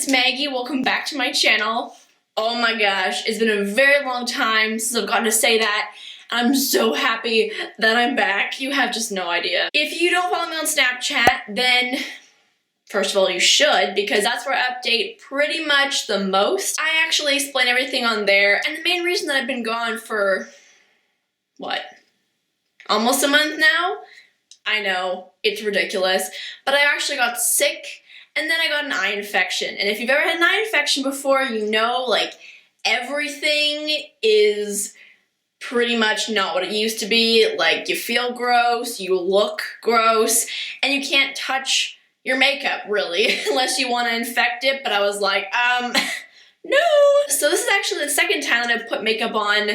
it's Maggie. Welcome back to my channel. Oh my gosh, it's been a very long time since I've gotten to say that. I'm so happy that I'm back. You have just no idea. If you don't follow me on Snapchat, then first of all, you should, because that's where I update pretty much the most. I actually explain everything on there, and the main reason that I've been gone for, what, almost a month now? I know, it's ridiculous, but I actually got sick, and then I got an eye infection. And if you've ever had an eye infection before, you know, like, everything is pretty much not what it used to be. Like, you feel gross, you look gross, and you can't touch your makeup, really, unless you want to infect it. But I was like, no. So this is actually the second time that I've put makeup on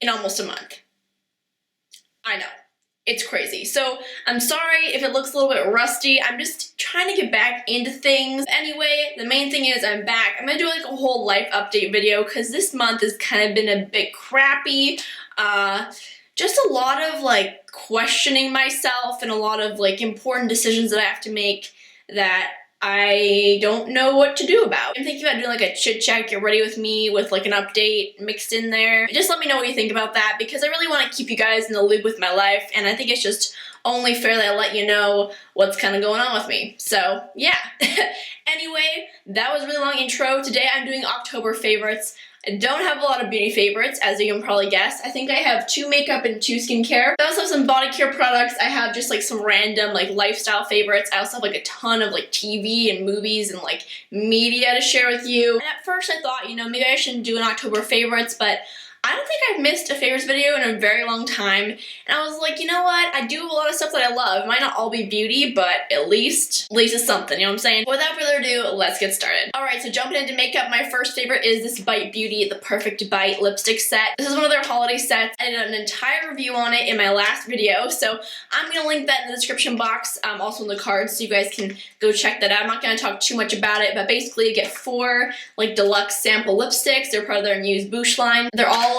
in almost a month. I know. It's crazy. So I'm sorry if it looks a little bit rusty. I'm just trying to get back into things. Anyway, the main thing is I'm back. I'm gonna do like a whole life update video because this month has kind of been a bit crappy. Just a lot of like questioning myself and a lot of like important decisions that I have to make that I don't know what to do about. I'm thinking about doing like a chit chat, get ready with me with like an update mixed in there. Just let me know what you think about that because I really want to keep you guys in the loop with my life, and I think it's just only fair that I let you know what's kind of going on with me. So yeah. Anyway, that was a really long intro. Today I'm doing October favorites. I don't have a lot of beauty favorites, as you can probably guess. I think I have 2 makeup and 2 skincare. I also have some body care products. I have just like some random like lifestyle favorites. I also have like a ton of like TV and movies and like media to share with you. And at first I thought, you know, maybe I shouldn't do an October favorites, but I don't think I've missed a favorites video in a very long time, and I was like, you know what, I do a lot of stuff that I love. It might not all be beauty, but at least it's something, you know what I'm saying? Without further ado, let's get started. Alright, so jumping into makeup, my first favorite is this Bite Beauty, the Perfect Bite lipstick set. This is one of their holiday sets. I did an entire review on it in my last video, so I'm gonna link that in the description box, also in the cards, so you guys can go check that out. I'm not gonna talk too much about it, but basically you get 4 like deluxe sample lipsticks. They're part of their Muse Bouche line. They're all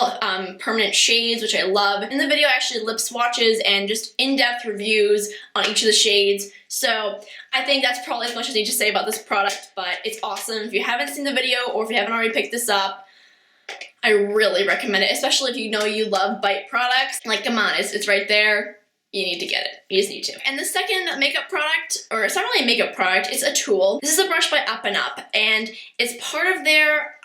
permanent shades, which I love. In the video, I actually did lip swatches and just in-depth reviews on each of the shades. So I think that's probably as much as I need to say about this product, but it's awesome. If you haven't seen the video or if you haven't already picked this up, I really recommend it, especially if you know you love Bite products. Like, come on, it's right there. You need to get it. You just need to. And the second makeup product, or it's not really a makeup product, it's a tool. This is a brush by Up&Up, and it's part of their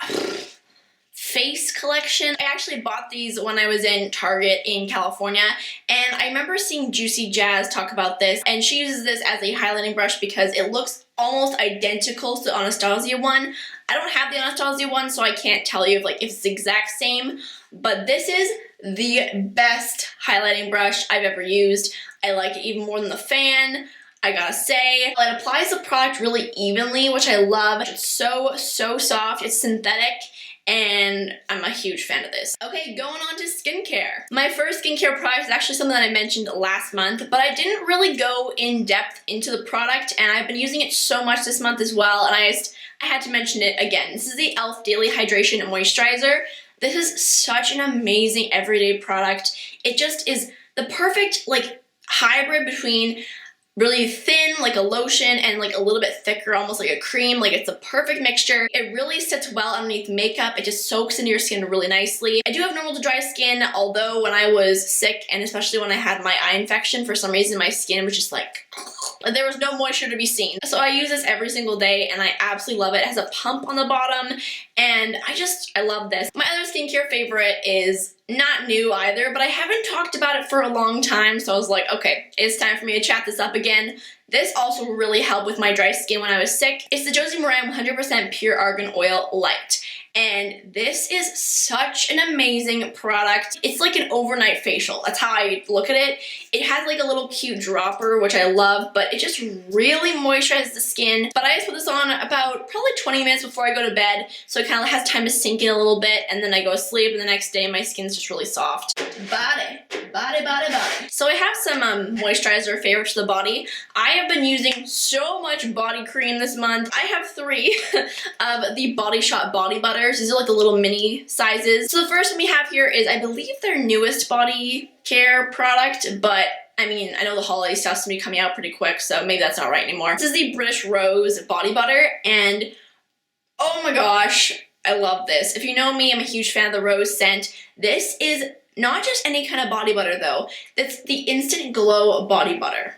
face collection. I actually bought these when I was in Target in California, and I remember seeing Juicy Jazz talk about this, and she uses this as a highlighting brush because it looks almost identical to the Anastasia one. I don't have the Anastasia one, so I can't tell you if it's the exact same, but this is the best highlighting brush I've ever used. I like it even more than the fan, I gotta say. It applies the product really evenly, which I love. It's so soft, it's synthetic, and I'm a huge fan of this. Okay, going on to skincare. My first skincare product is actually something that I mentioned last month, but I didn't really go in depth into the product, and I've been using it so much this month as well, and I had to mention it again. This is the e.l.f. Daily Hydration Moisturizer. This is such an amazing everyday product. It just is the perfect like hybrid between really thin, like a lotion, and like a little bit thicker, almost like a cream. Like, it's a perfect mixture. It really sits well underneath makeup. It just soaks into your skin really nicely. I do have normal to dry skin, although when I was sick, and especially when I had my eye infection, for some reason my skin was just like there was no moisture to be seen. So I use this every single day, and I absolutely love it. It has a pump on the bottom, and I love this. My other skincare favorite is not new either, but I haven't talked about it for a long time, so I was like, okay, it's time for me to chat this up again. This also really helped with my dry skin when I was sick. It's the Josie Maran 100% Pure Argan Oil Light. And this is such an amazing product. It's like an overnight facial. That's how I look at it. It has like a little cute dropper, which I love, but it just really moisturizes the skin. But I just put this on about probably 20 minutes before I go to bed, so it kind of has time to sink in a little bit, and then I go to sleep, and the next day my skin's just really soft. Body. So I have some moisturizer favorites for the body. I have been using so much body cream this month. I have 3 of the Body Shot Body Butters. These are like the little mini sizes. So the first one we have here is, I believe, their newest body care product, but I mean, I know the holiday stuff's gonna be coming out pretty quick, so maybe that's not right anymore. This is the British Rose Body Butter, and Oh my gosh, I love this. If you know me, I'm a huge fan of the rose scent. This is not just any kind of body butter though. It's the Instant Glow Body Butter.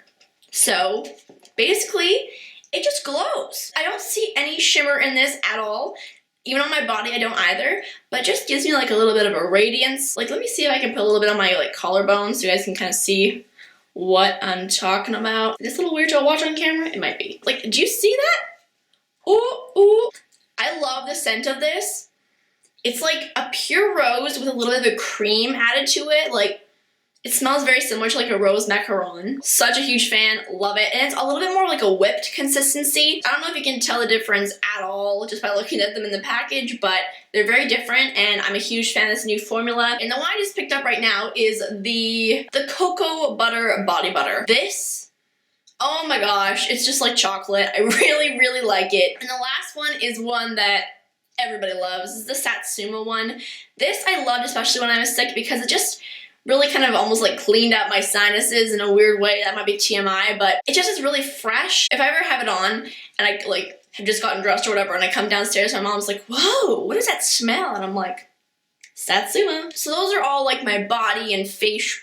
So basically, it just glows. I don't see any shimmer in this at all. Even on my body, I don't either, but it just gives me like a little bit of a radiance. Like, let me see if I can put a little bit on my like collarbone so you guys can kind of see what I'm talking about. Is this a little weird to watch on camera? It might be. Like, do you see that? Ooh, ooh. I love the scent of this. It's like a pure rose with a little bit of a cream added to it. Like, it smells very similar to like a rose macaron. Such a huge fan, love it. And it's a little bit more like a whipped consistency. I don't know if you can tell the difference at all just by looking at them in the package, but they're very different and I'm a huge fan of this new formula. And the one I just picked up right now is the Cocoa Butter Body Butter. This, oh my gosh, it's just like chocolate. I really, really like it. And the last one is one that everybody loves. This is the Satsuma one. This I loved especially when I was sick because it just really kind of almost like cleaned out my sinuses in a weird way. That might be TMI, but it just is really fresh. If I ever have it on and I like have just gotten dressed or whatever and I come downstairs, my mom's like, whoa, what is that smell? And I'm like, Satsuma. So those are all like my body and face?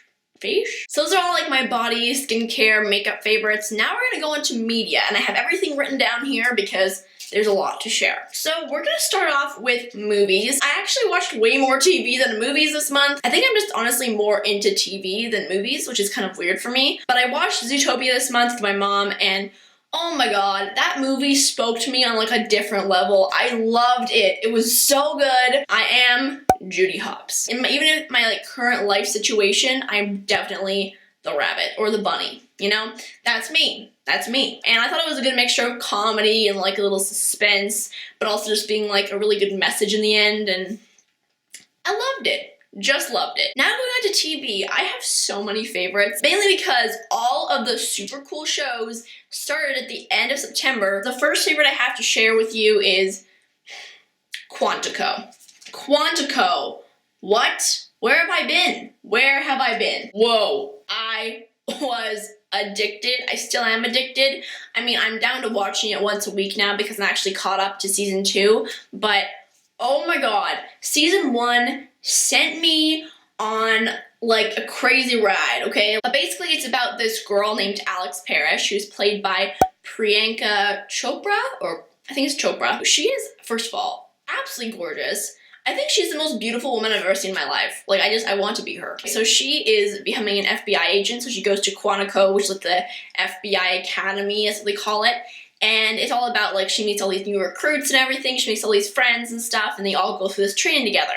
So those are all like my body, skincare, makeup favorites. Now we're gonna go into media and I have everything written down here because there's a lot to share. So we're gonna start off with movies. I actually watched way more TV than movies this month. I think I'm just honestly more into TV than movies, which is kind of weird for me. But I watched Zootopia this month with my mom and oh my god, that movie spoke to me on like a different level. I loved it. It was so good. I am Judy Hopps. Even in my like current life situation, I'm definitely the rabbit or the bunny, you know? That's me. That's me. And I thought it was a good mixture of comedy and like a little suspense, but also just being like a really good message in the end, and I loved it. Just loved it. Now going on to TV, I have so many favorites, mainly because all of the super cool shows started at the end of September. The first favorite I have to share with you is Quantico. Quantico. What? Where have I been? Where have I been? Whoa. I was addicted. I still am addicted. I mean, I'm down to watching it once a week now because I'm actually caught up to season 2, but oh my god, season 1 sent me on like a crazy ride, okay? Basically, it's about this girl named Alex Parrish, who's played by Priyanka Chopra, or I think it's Chopra. She is, first of all, absolutely gorgeous. I think she's the most beautiful woman I've ever seen in my life. Like, I want to be her. So she is becoming an FBI agent, so she goes to Quantico, which is like the FBI Academy, as they call it. And it's all about, like, she meets all these new recruits and everything, she makes all these friends and stuff, and they all go through this training together.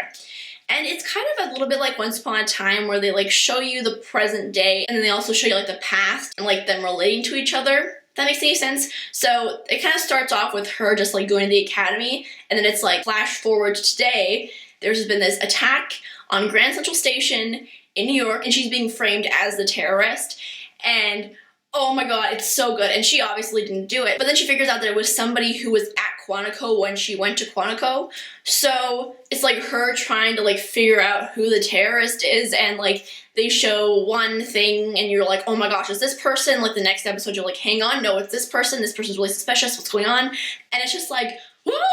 And it's kind of a little bit like Once Upon a Time, where they, like, show you the present day, and then they also show you, like, the past, and, like, them relating to each other. If that makes any sense? So it kind of starts off with her just like going to the academy, and then it's like flash forward to today. There's been this attack on Grand Central Station in New York, and she's being framed as the terrorist. And oh my god, it's so good. And she obviously didn't do it, but then she figures out that it was somebody who was at Quantico when she went to Quantico. So it's like her trying to like figure out who the terrorist is, and like they show one thing and you're like, oh my gosh, is this person? Like the next episode you're like, hang on, no, it's this person's really suspicious, what's going on? And it's just like, what?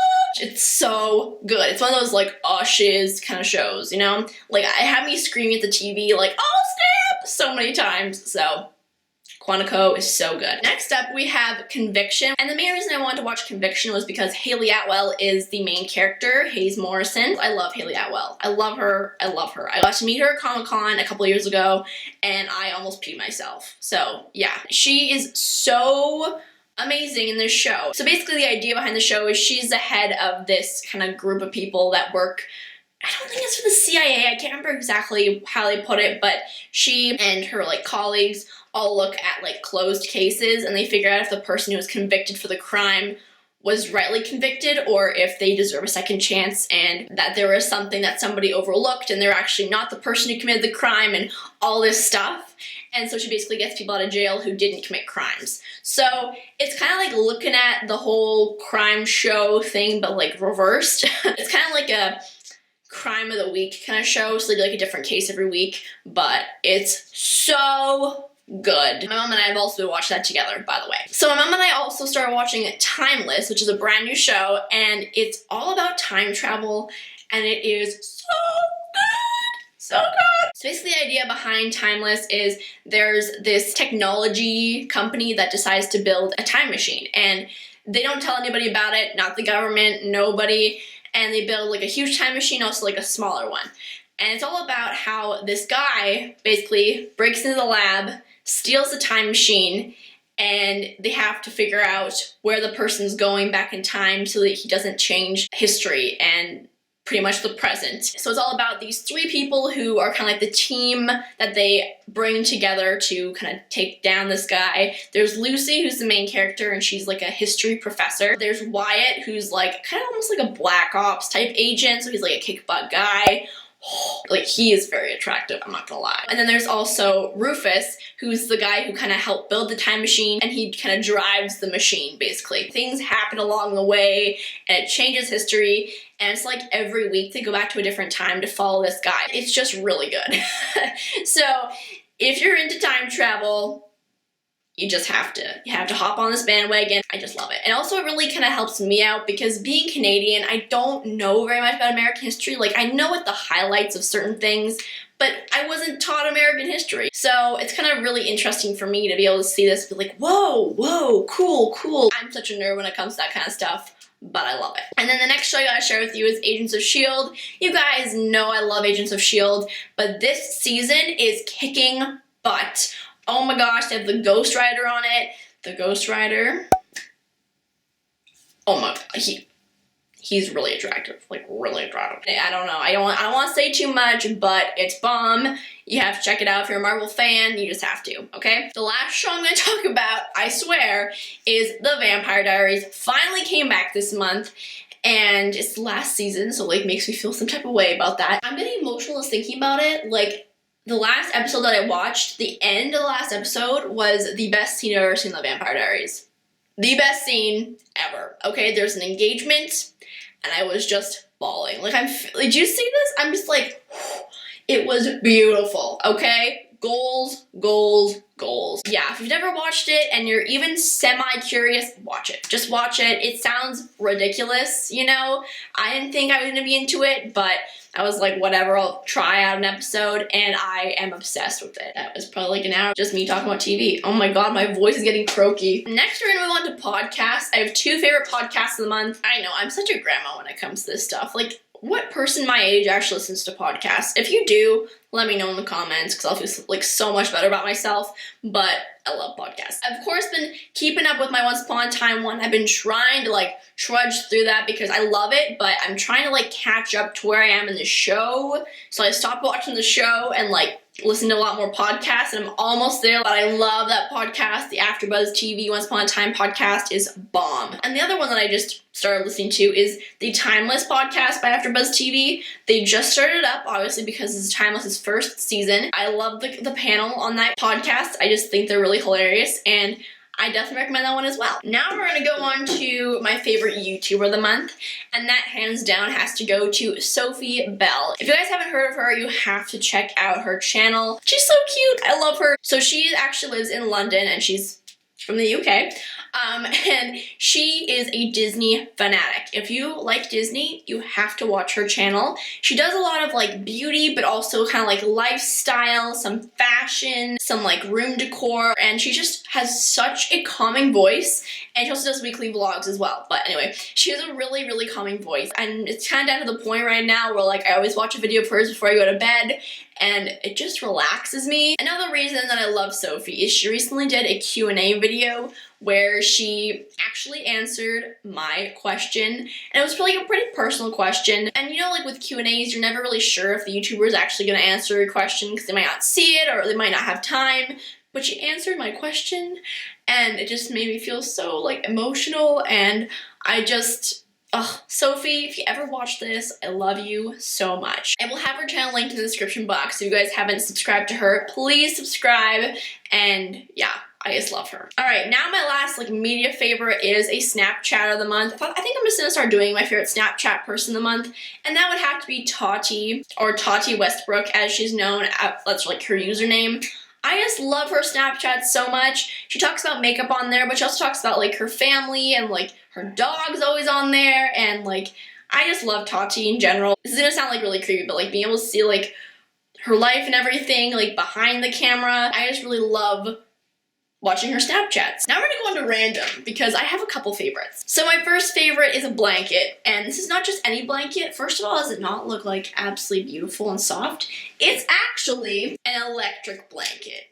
It's so good. It's one of those like, oh shiz kind of shows, you know? Like, it had me screaming at the TV like, oh snap, so many times. So Quantico is so good. Next up, we have Conviction. And the main reason I wanted to watch Conviction was because Hayley Atwell is the main character, Hayes Morrison. I love Hayley Atwell. I love her. I love her. I got to meet her at Comic-Con a couple of years ago, and I almost peed myself. So, yeah. She is so amazing in this show. So basically the idea behind the show is she's the head of this kind of group of people that work, I don't think it's for the CIA, I can't remember exactly how they put it, but she and her like colleagues all look at like closed cases and they figure out if the person who was convicted for the crime was rightly convicted or if they deserve a second chance, and that there was something that somebody overlooked and they're actually not the person who committed the crime and all this stuff. And so she basically gets people out of jail who didn't commit crimes. So it's kind of like looking at the whole crime show thing, but like reversed. It's kind of like a crime of the week kind of show, so they do like a different case every week, but it's so good. My mom and I have also been watching that together, by the way. So my mom and I also started watching Timeless, which is a brand new show, and it's all about time travel, and it is so good. So good. So basically the idea behind Timeless is there's this technology company that decides to build a time machine, and they don't tell anybody about it, not the government, nobody, and they build like a huge time machine, also like a smaller one. And it's all about how this guy basically breaks into the lab, steals the time machine, and they have to figure out where the person's going back in time so that he doesn't change history and pretty much the present. So it's all about these three people who are kind of like the team that they bring together to kind of take down this guy. There's Lucy, who's the main character, and she's like a history professor. There's Wyatt, who's like kind of almost like a Black Ops type agent, so he's like a kick butt guy. Like, he is very attractive, I'm not gonna lie. And then there's also Rufus, who's the guy who kind of helped build the time machine, and he kind of drives the machine, basically. Things happen along the way, and it changes history, and it's like every week they go back to a different time to follow this guy. It's just really good. So, if you're into time travel, you have to hop on this bandwagon. I just love it. And also it really kind of helps me out because being Canadian, I don't know very much about American history. Like, I know what the highlights of certain things, but I wasn't taught American history. So it's kind of really interesting for me to be able to see this and be like, whoa, cool. I'm such a nerd when it comes to that kind of stuff, but I love it. And then the next show I gotta share with you is Agents of S.H.I.E.L.D. You guys know I love Agents of S.H.I.E.L.D., but this season is kicking butt. Oh my gosh, they have the Ghost Rider on it. The Ghost Rider. Oh my god, he's really attractive. Like, really attractive. I don't know. I don't want to say too much, but it's bomb. You have to check it out if you're a Marvel fan. You just have to, okay? The last show I'm going to talk about, I swear, is The Vampire Diaries. Finally came back this month. And it's the last season, so like makes me feel some type of way about that. I'm getting emotional just thinking about it. Like, the last episode that I watched, the end of the last episode was the best scene I've ever seen in The Vampire Diaries. The best scene ever. Okay, there's an engagement, and I was just bawling. Like, did you see this? I'm just like, it was beautiful, okay? Goals. Yeah, if you've never watched it and you're even semi-curious, watch it. Just watch it. It sounds ridiculous, you know? I didn't think I was gonna be into it, but I was like, whatever, I'll try out an episode, and I am obsessed with it. That was probably like an hour just me talking about TV. Oh my god, my voice is getting croaky. Next, we're gonna move on to podcasts. I have two favorite podcasts of the month. I know, I'm such a grandma when it comes to this stuff. Like, what person my age actually listens to podcasts? If you do, let me know in the comments, because I'll feel like so much better about myself, but I love podcasts. I've of course been keeping up with my Once Upon a Time one. I've been trying to like trudge through that because I love it, but I'm trying to like catch up to where I am in the show. So I stopped watching the show and like listen to a lot more podcasts, and I'm almost there, but I love that podcast. The Afterbuzz TV Once Upon a Time podcast is bomb. And the other one that I just started listening to is the Timeless podcast by Afterbuzz TV. They just started up, obviously, because this is Timeless's first season. I love the panel on that podcast. I just think they're really hilarious, and I definitely recommend that one as well. Now we're going to go on to my favorite YouTuber of the month, and that hands down has to go to Sophie Bell. If you guys haven't heard of her, you have to check out her channel. She's so cute. I love her. So she actually lives in London, and she's from the UK. And she is a Disney fanatic. If you like Disney, you have to watch her channel. She does a lot of like beauty, but also kind of like lifestyle, some fashion, some like room decor, and she just has such a calming voice, and she also does weekly vlogs as well. But anyway, she has a really, really calming voice, and it's kind of down to the point right now where like I always watch a video of hers before I go to bed, and it just relaxes me. Another reason that I love Sophie is she recently did a Q&A video where she actually answered my question, and it was really a pretty personal question. And you know, like with Q&As, you're never really sure if the YouTuber is actually going to answer your question because they might not see it or they might not have time, but she answered my question, and it just made me feel so like emotional, and I just, Sophie, if you ever watch this, I love you so much. I will have her channel linked in the description box, so if you guys haven't subscribed to her, please subscribe, and yeah, I just love her. Alright, now my last like media favorite is a Snapchat of the month. I think I'm just gonna start doing my favorite Snapchat person of the month, and that would have to be Tati, or Tati Westbrook as she's known. That's like her username. I just love her Snapchat so much. She talks about makeup on there, but she also talks about like her family and like her dog's always on there, and like I just love Tati in general. This is gonna sound like really creepy, but like being able to see like her life and everything like behind the camera, I just really love watching her Snapchats. Now we're gonna go into random because I have a couple favorites. So my first favorite is a blanket, and this is not just any blanket. First of all, does it not look like absolutely beautiful and soft? It's actually an electric blanket.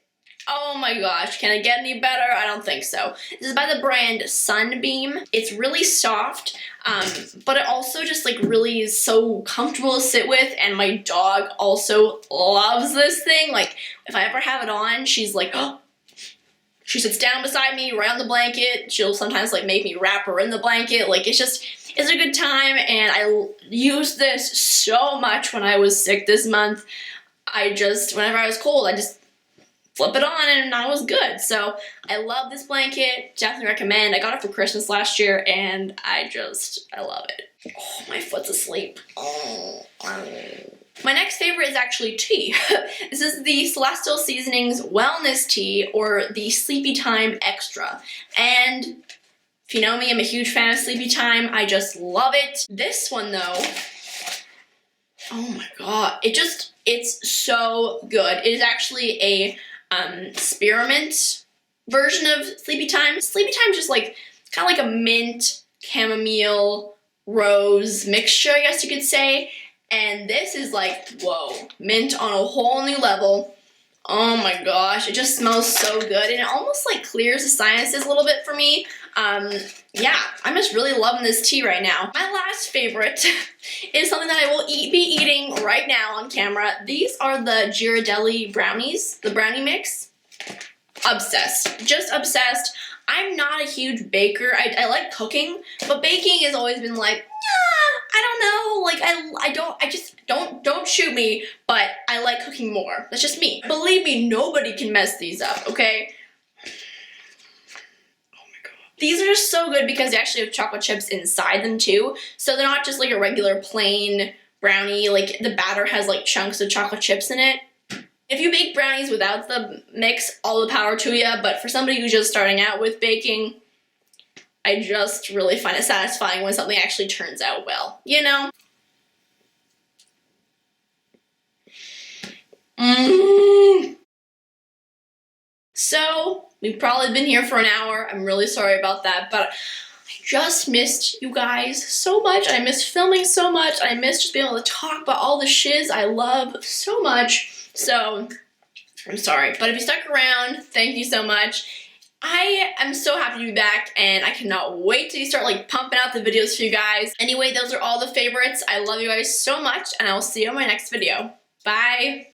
Oh my gosh, can it get any better? I don't think so. This is by the brand Sunbeam. It's really soft, but it also just like really is so comfortable to sit with, and my dog also loves this thing. Like if I ever have it on, she's like, oh. She sits down beside me, right on the blanket. She'll sometimes like make me wrap her in the blanket. Like it's a good time, and I used this so much when I was sick this month. Whenever I was cold, I just flip it on and I was good. So I love this blanket, definitely recommend. I got it for Christmas last year and I love it. Oh, my foot's asleep. Oh. My next favorite is actually tea. This is the Celestial Seasonings Wellness Tea, or the Sleepytime Extra. And if you know me, I'm a huge fan of Sleepytime. I just love it. This one though, oh my god, it's so good. It is actually a spearmint version of Sleepytime. Sleepytime is just like kind of like a mint, chamomile, rose mixture, I guess you could say. And this is like, whoa, mint on a whole new level. Oh my gosh, it just smells so good, and it almost like clears the sinuses a little bit for me. Yeah, I'm just really loving this tea right now. My last favorite is something that I will be eating right now on camera. These are the Ghiradelli Brownies, the brownie mix. Obsessed, just obsessed. I'm not a huge baker. I like cooking, but baking has always been like, I don't know, like don't shoot me, but I like cooking more. That's just me. Believe me, nobody can mess these up, okay? Oh my god. These are just so good because they actually have chocolate chips inside them too, so they're not just like a regular plain brownie, like the batter has like chunks of chocolate chips in it. If you bake brownies without the mix, all the power to you, but for somebody who's just starting out with baking, I just really find it satisfying when something actually turns out well, you know? So, we've probably been here for an hour. I'm really sorry about that, but I just missed you guys so much. I missed filming so much. I missed just being able to talk about all the shiz I love so much. So, I'm sorry, but if you stuck around, thank you so much. I am so happy to be back, and I cannot wait till you start like pumping out the videos for you guys. Anyway, those are all the favorites. I love you guys so much, and I will see you in my next video. Bye!